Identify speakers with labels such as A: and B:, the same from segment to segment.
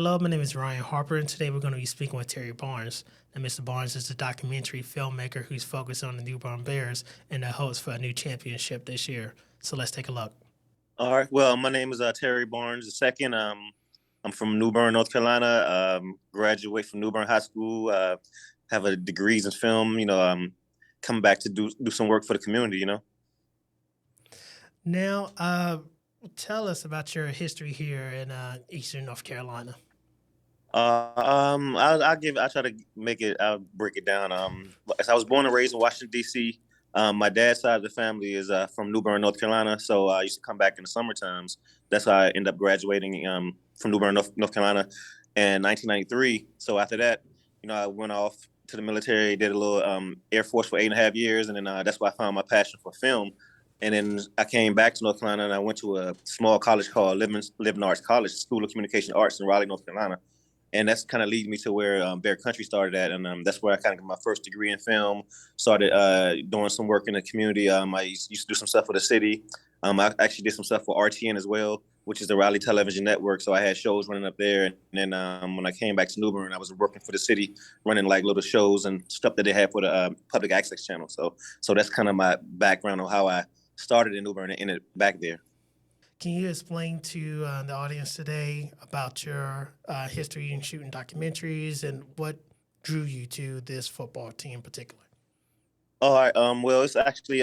A: Hello, my name is Ryan Harper, and today we're going to be speaking with Terry Barnes. Now, Mr. Barnes is a documentary filmmaker who's focused on the new Bern Bears and the host for a new championship this year. So let's take a look.
B: All right. Well, my name is Terry Barnes II. I'm from New Bern, North Carolina. Graduate from New Bern High School. Have a degrees in film. Coming back to do some work for the community.
A: Now, tell us about your history here in Eastern North Carolina.
B: I try to make it. I'll break it down. As I was born and raised in Washington D.C. My dad's side of the family is from New Bern, North Carolina. So I used to come back in the summer times. That's how I ended up graduating from New Bern, North Carolina, in 1993. So after that, I went off to the military, did a little Air Force for 8.5 years, and then that's why I found my passion for film. And then I came back to North Carolina, and I went to a small college called Living Arts College, School of Communication Arts in Raleigh, North Carolina. And that's kind of lead me to where Bear Country started at, and that's where I kind of got my first degree in film. Started doing some work in the community. I used to do some stuff for the city. I actually did some stuff for RTN as well, which is the Raleigh Television Network. So I had shows running up there, and then when I came back to New Bern, I was working for the city, running like little shows and stuff that they had for the public access channel. So that's kind of my background on how I started in New Bern and ended back there.
A: Can you explain to the audience today about your history in shooting documentaries and what drew you to this football team in particular?
B: All right. Well, it's actually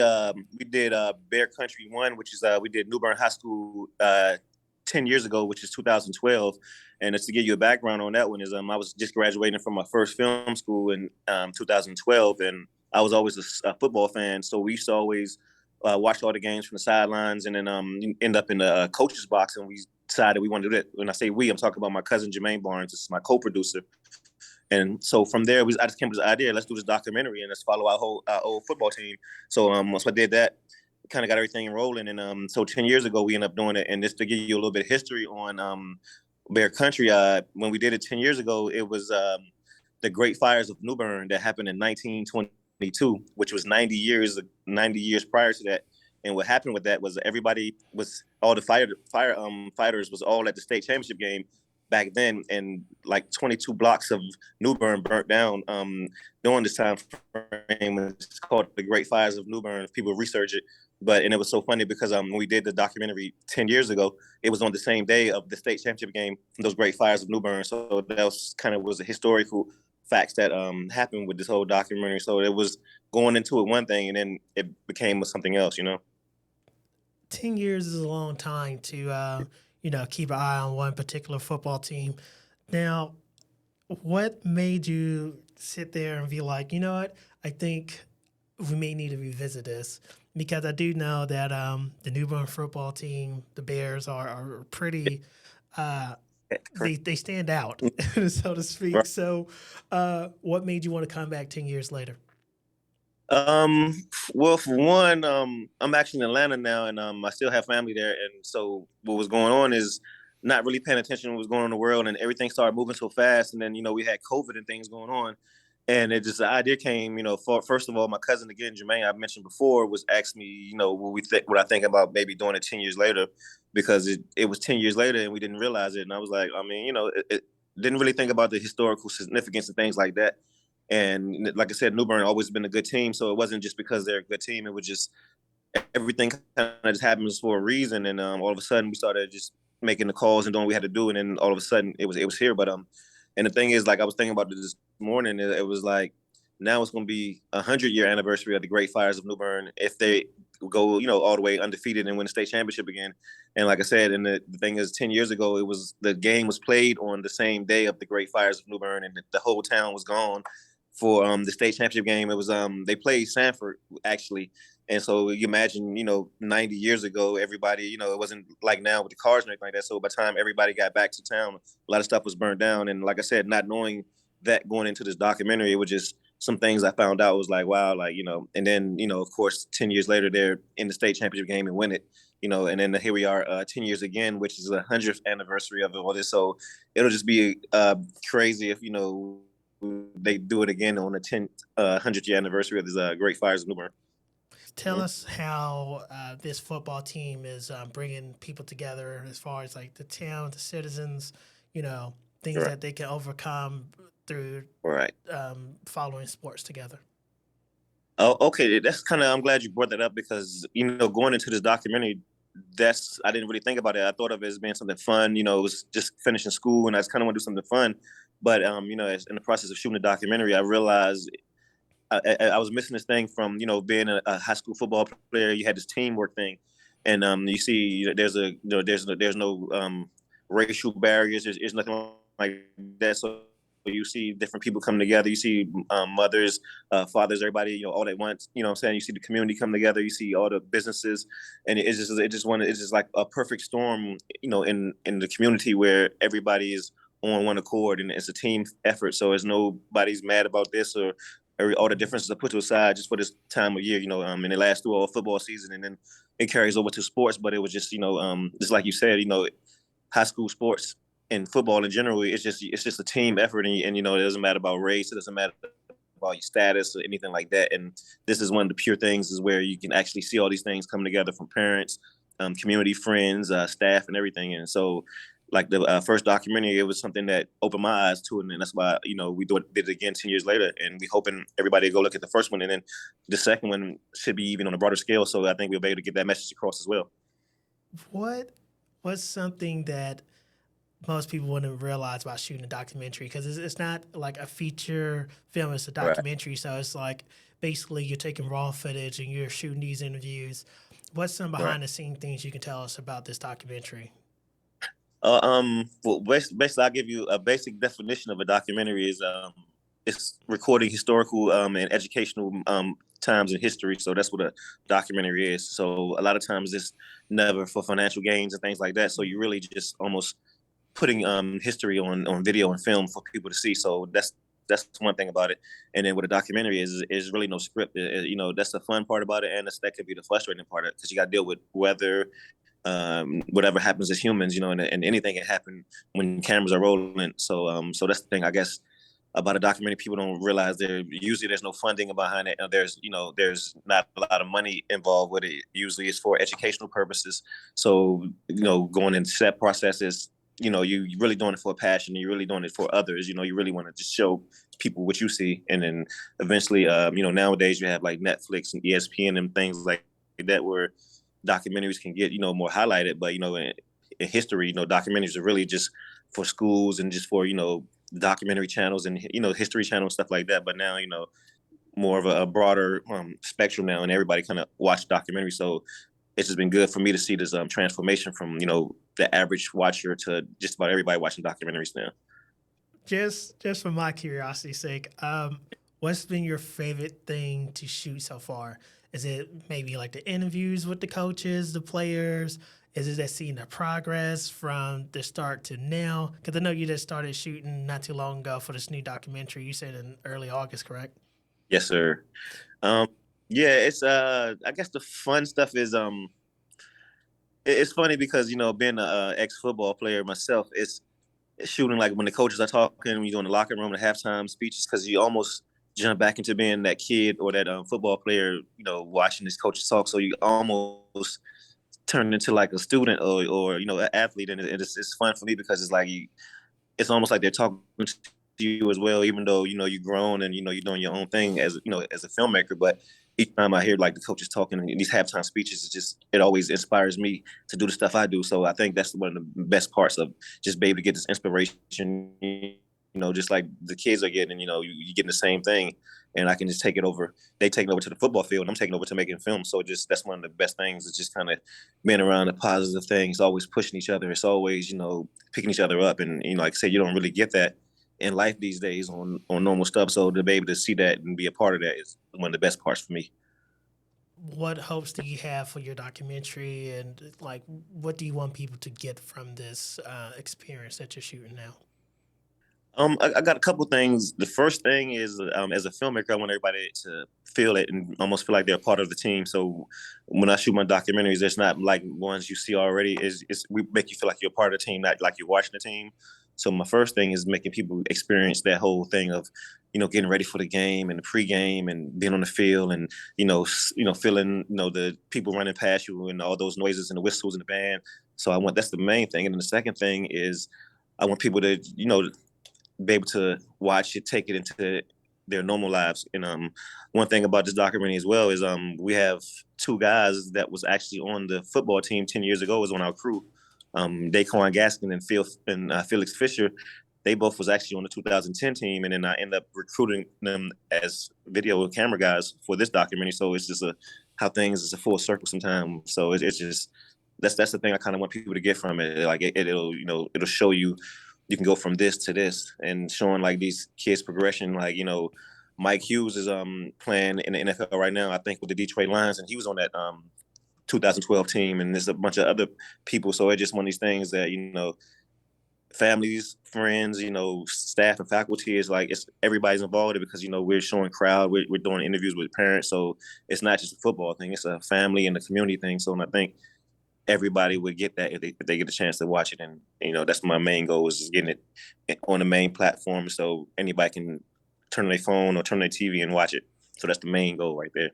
B: we did Bear Country One, which is we did New Bern High School 10 years ago, which is 2012. And just to give you a background on that one is I was just graduating from my first film school in 2012, and I was always a football fan, so we used to always watch all the games from the sidelines, and then end up in the coach's box, and we decided we wanted to do that. When I say we, I'm talking about my cousin Jermaine Barnes. This is my co-producer. And so from there, I just came to the idea, let's do this documentary and let's follow our old football team. So I did that, kind of got everything rolling. And so 10 years ago, we ended up doing it. And just to give you a little bit of history on Bear Country, when we did it 10 years ago, it was the Great Fires of New Bern that happened in 1922, which was 90 years prior to that. And what happened with that was all the fighters was all at the state championship game back then, and like 22 blocks of New Bern burnt down during this time frame. It's called the Great Fires of New Bern. If people research it, and it was so funny because when we did the documentary 10 years ago, it was on the same day of the state championship game from those Great Fires of New Bern. So that was a historical facts that happened with this whole documentary. So it was going into it one thing, and then it became something else.
A: 10 years is a long time to, keep an eye on one particular football team. Now, what made you sit there and be like, you know what, I think we may need to revisit this? Because I do know that the New Bern football team, the Bears, are pretty, they stand out, so to speak. So what made you want to come back 10 years later?
B: Well, for one, I'm actually in Atlanta now, and I still have family there. And so what was going on is not really paying attention to what was going on in the world, and everything started moving so fast. And then we had COVID and things going on, and the idea came. For first of all, my cousin again, Jermaine, I mentioned before, was asking me, what I think about maybe doing it 10 years later, because it was 10 years later and we didn't realize it. And I was like, it didn't really think about the historical significance and things like that. And like I said, New Bern always been a good team, so it wasn't just because they're a good team. It was just everything kind of just happens for a reason. And all of a sudden, we started just making the calls and doing what we had to do. And then all of a sudden, it was here. But and the thing is, like I was thinking about this morning, it was like now it's going to be 100-year anniversary of the Great Fires of New Bern if they go all the way undefeated and win the state championship again. And like I said, and the thing is, 10 years ago, the game was played on the same day of the Great Fires of New Bern, and the whole town was gone for the state championship game. It was they played Sanford actually, and so you imagine 90 years ago, everybody it wasn't like now with the cars and everything like that. So by the time everybody got back to town, a lot of stuff was burned down. And like I said, not knowing that going into this documentary, it was just some things I found out was like, wow, and then of course 10 years later they're in the state championship game and win it. And then here we are 10 years again, which is the 100th anniversary of all this. So it'll just be crazy if they do it again on the 100th year anniversary of this Great Fires of New Bern.
A: Tell us how this football team is bringing people together as far as like the town, the citizens, things
B: Right.
A: that they can overcome through
B: Right.
A: following sports together.
B: Oh, okay. That's kind of. I'm glad you brought that up because going into this documentary, I didn't really think about it. I thought of it as being something fun. It was just finishing school, and I just kind of want to do something fun. But as in the process of shooting the documentary, I realized I was missing this thing from being a high school football player. You had this teamwork thing, and you see there's no racial barriers. There's nothing like that. So you see different people come together. You see mothers, fathers, everybody, all at once. You know what I'm saying? You see the community come together. You see all the businesses, and it's just like a perfect storm. In the community where everybody is on one accord and it's a team effort. So it's nobody's mad about this or all the differences are put to aside just for this time of year, and it lasts through all football season and then it carries over to sports. But it was just, just like you said, high school sports and football in general, it's just a team effort, and it doesn't matter about race, it doesn't matter about your status or anything like that. And this is one of the pure things is where you can actually see all these things coming together from parents, community, friends, staff, and everything. And so like the first documentary, it was something that opened my eyes to it, and that's why we did it again 10 years later, and we hoping everybody to go look at the first one, and then the second one should be even on a broader scale. So I think we'll be able to get that message across as well.
A: What was something that most people wouldn't realize about shooting a documentary? Because it's not like a feature film; it's a
B: Right.
A: documentary. So it's like basically you're taking raw footage and you're shooting these interviews. What's some
B: Right.
A: behind the scene things you can tell us about this documentary?
B: Well, basically, I'll give you a basic definition of a documentary is it's recording historical and educational times in history. So that's what a documentary is. So a lot of times it's never for financial gains and things like that. So you really just almost putting history on video and film for people to see. So that's one thing about it. And then what a documentary is really no script. That's the fun part about it, and that could be the frustrating part of it because you got to deal with weather, whatever happens as humans, and anything can happen when cameras are rolling. So that's the thing, I guess, about a documentary. People don't realize there's no funding behind it. There's not a lot of money involved with it. Usually it's for educational purposes. So, going into that process is, you really doing it for a passion. You're really doing it for others. You really want to just show people what you see. And then eventually, nowadays you have like Netflix and ESPN and things like that where documentaries can get more highlighted. But in history, documentaries are really just for schools and just for documentary channels and history channels, stuff like that. But now more of a broader spectrum now, and everybody kind of watch documentaries. So it's just been good for me to see this transformation from the average watcher to just about everybody watching documentaries now.
A: Just for my curiosity's sake, what's been your favorite thing to shoot so far? Is it maybe like the interviews with the coaches, the players? Is it that seeing the progress from the start to now? Because I know you just started shooting not too long ago for this new documentary. You said in early August, correct?
B: Yes, sir. Um, yeah, it's I guess the fun stuff is it's funny because being a ex football player myself, it's shooting like when the coaches are talking, when you're in the locker room and halftime speeches, because you almost jump back into being that kid or that football player, watching this coaches talk. So you almost turn into like a student or an athlete, and it's fun for me because it's like it's almost like they're talking to you as well, even though you've grown and you're doing your own thing as as a filmmaker. But each time I hear like the coaches talking in these halftime speeches, it always inspires me to do the stuff I do. So I think that's one of the best parts of just be able to get this inspiration. Just like the kids are getting, you're getting the same thing, and I can just take it over. They take it over to the football field, and I'm taking over to making film. So just that's one of the best things. It's just kind of being around the positive things, always pushing each other. It's always picking each other up, and like I said, you don't really get that in life these days on normal stuff. So to be able to see that and be a part of that is one of the best parts for me.
A: What hopes do you have for your documentary, and like what do you want people to get from this experience that you're shooting now?
B: I got a couple things. The first thing is, as a filmmaker, I want everybody to feel it and almost feel like they're a part of the team. So when I shoot my documentaries, it's not like ones you see already. We make you feel like you're a part of the team, not like you're watching the team. So my first thing is making people experience that whole thing of, getting ready for the game and the pregame and being on the field and feeling the people running past you and all those noises and the whistles and the band. So that's the main thing. And then the second thing is I want people to, you know, be able to watch it, take it into their normal lives. And one thing about this documentary as well is we have two guys that was actually on the football team 10 years ago, was on our crew. Daquan Gaskin and Felix Fisher. They both was actually on the 2010 team, and then I ended up recruiting them as video and camera guys for this documentary. So it's just how things is a full circle sometimes. So it's just that's the thing I kind of want people to get from it. Like it'll, you know, it'll show you can go from this to this, and showing like these kids progression. Like, you know, Mike Hughes is playing in the NFL right now, I think with the Detroit Lions, and he was on that 2012 team, and there's a bunch of other people. So it's just one of these things that, you know, families, friends, you know, staff and faculty is like, it's everybody's involved in it, because, you know, we're showing crowd, we're doing interviews with parents. So it's not just a football thing, it's a family and a community thing. So I think everybody would get that if they get a chance to watch it. And, you know, that's my main goal, is just getting it on the main platform so anybody can turn their phone or turn their TV and watch it. So that's the main goal right there.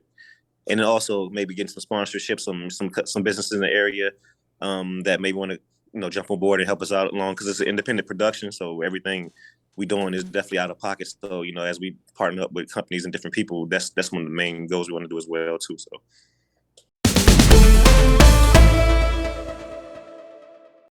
B: And then also maybe getting some sponsorships, some businesses in the area that maybe want to, you know, jump on board and help us out along, because it's an independent production. So everything we doing is definitely out of pocket. So, you know, as we partner up with companies and different people, that's one of the main goals we want to do as well too. So